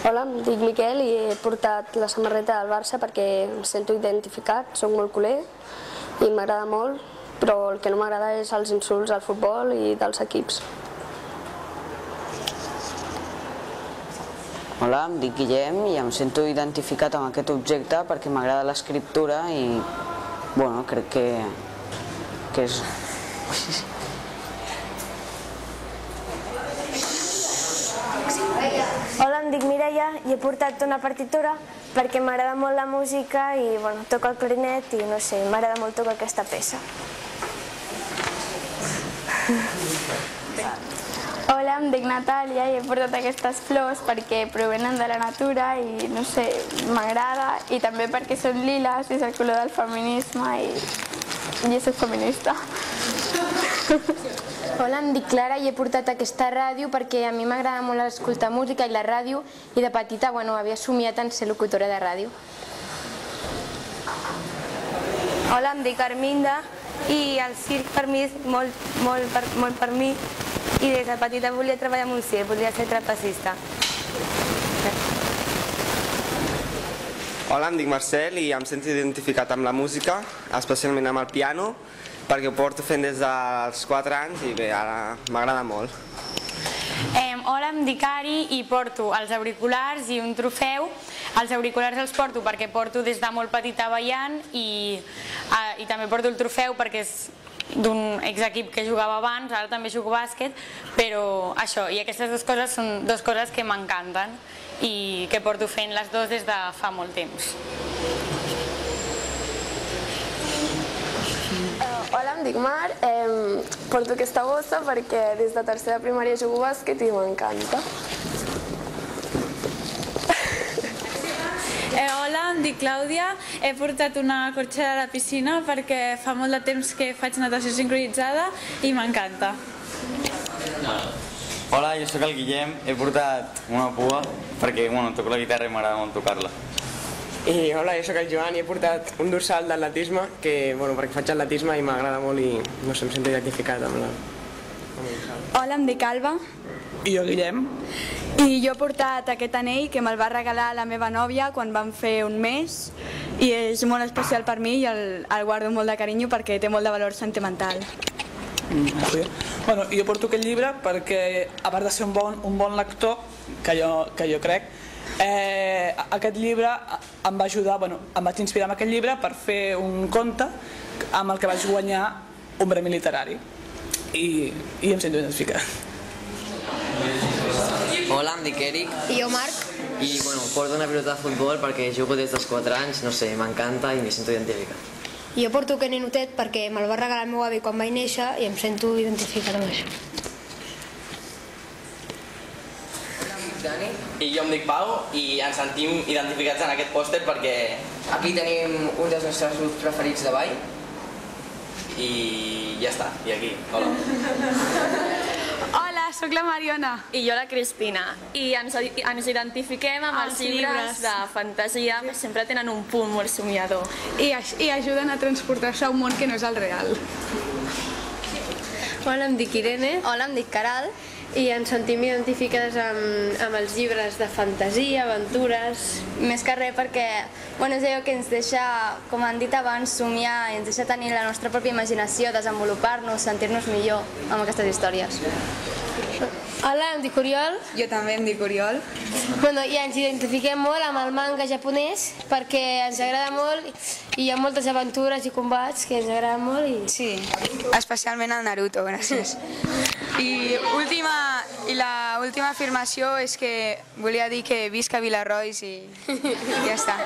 Hola, em dic Miquel i he portat la samarreta del Barça perquè em sento identificat, soc molt culer i m'agrada molt, però el que no m'agrada és els insults al futbol i dels equips. Hola, em dic Guillem i em sento identificat amb aquest objecte perquè m'agrada l'escriptura i, bueno, crec que és... Hola, em dic Mireia i he portat una partitura perquè m'agrada molt la música i toco el clarinet i no sé, m'agrada molt tocar aquesta peça. Hola, em dic Natàlia i he portat aquestes flors perquè provenen de la natura i no sé, m'agrada i també perquè són liles i és el color del feminisme i jo soc feminista. Hola, em dic Clara i he portat aquesta ràdio perquè a mi m'agrada molt escoltar música i la ràdio i de petita havia somiat en ser locutora de ràdio. Hola, em dic Arminda i el circ per mi és molt per mi i des de petita volia treballar amb un circ, volia ser trapecista. Hola, em dic Marcel i em sento identificat amb la música, especialment amb el piano, perquè ho porto fent des dels 4 anys i bé, ara m'agrada molt. Hola, em dic Ari i porto els auriculars i un trofeu. Els auriculars els porto perquè porto des de molt petita ballant i també porto el trofeu perquè és d'un exequip que jugava abans, ara també jugo bàsquet, però això, i aquestes dues coses són dues coses que m'encanten i que porto fent les dues des de fa molt temps. Hola, em dic Mar, porto aquesta bossa perquè des de tercera primària jugo bàsquet i m'encanta. Hola, em dic Clàudia, he portat una corxera a la piscina perquè fa molt de temps que faig natació sincronitzada i m'encanta. Hola, jo sóc el Guillem, he portat una pua perquè toco la guitarra i m'agrada molt tocar-la. I hola, jo sóc el Joan i he portat un dorsal d'atletisme perquè faig atletisme i m'agrada molt i no sé, em sento identificat amb el dorsal. Hola, em dic Alba. I jo Guillem. I jo he portat aquest anell que me'l va regalar la meva nòvia quan vam fer un mes i és molt especial per mi i el guardo molt de carinyo perquè té molt de valor sentimental. Jo porto aquest llibre perquè, a part de ser un bon lector, que jo crec, aquest llibre em va ajudar, em vaig inspirar en aquest llibre per fer un conte amb el que vaig guanyar un premi literari i em sento identificat. Hola, em dic Eric. I jo Marc. I porto una pilota de futbol perquè jugo des dels 4 anys, no sé, m'encanta i m'hi sento identificat. I jo porto aquest ninotet perquè me'l va regalar el meu avi quan vaig néixer i em sento identificat amb això. I jo em dic Pau i ens sentim identificats en aquest pòster perquè Aquí tenim un dels nostres grups preferits de ball. i ja està, i aquí, hola. Hola, sóc la Mariona. I jo la Cristina. I ens identifiquem amb els llibres de fantasia que sempre tenen un punt molt somiador. I ajuden a transportar-se a un món que no és el real. Hola, em dic Irene. Hola, em dic Caral. I ens sentim identificades amb els llibres de fantasia, aventures... Més que res perquè és allò que ens deixa, com han dit abans, somiar, ens deixa tenir la nostra pròpia imaginació, desenvolupar-nos, sentir-nos millor amb aquestes històries. Hola, em dic Oriol. Jo també em dic Oriol. I ens identifiquem molt amb el manga japonès perquè ens agrada molt i hi ha moltes aventures i combats que ens agraden molt. Sí, especialment el Naruto, gràcies. I l'última afirmació és que volia dir que visca Vilarrois i ja està.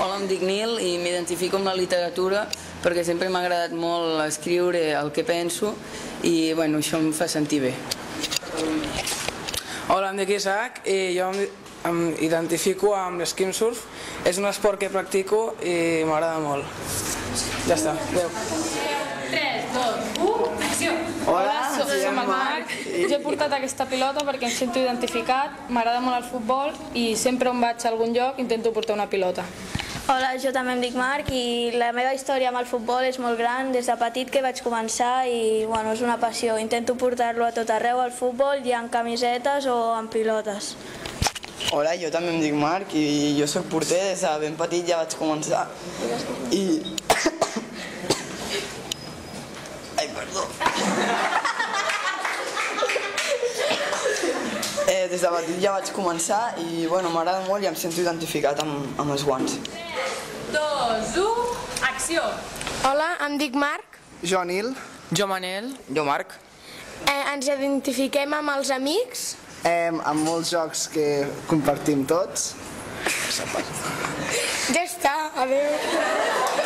Hola, em dic Nil i m'identifico amb la literatura perquè sempre m'ha agradat molt escriure el que penso i això em fa sentir bé. Hola, em dic Isaac i jo em identifico amb l'esquimsurf. És un esport que practico i m'agrada molt. Ja està, adéu. 3, 2, 1, acció! Hola, som el Marc. Jo he portat aquesta pilota perquè em sento identificat, m'agrada molt el futbol i sempre on vaig a algun lloc intento portar una pilota. Hola, jo també em dic Marc i la meva història amb el futbol és molt gran. Des de petit que vaig començar i és una passió. Intento portar-lo a tot arreu, al futbol, i en camisetes o en pilotes. Hola, jo també em dic Marc i jo soc porter, des de ben petit ja vaig començar. I... Ai, perdó. Des de petit ja vaig començar i m'agrada molt i em sento identificat amb els guants. 2, 1, acció! Hola, em dic Marc. Jo Nil. Jo Manel. Jo Marc. Ens identifiquem amb els amics. Amb molts jocs que compartim tots. Ja està, adeu.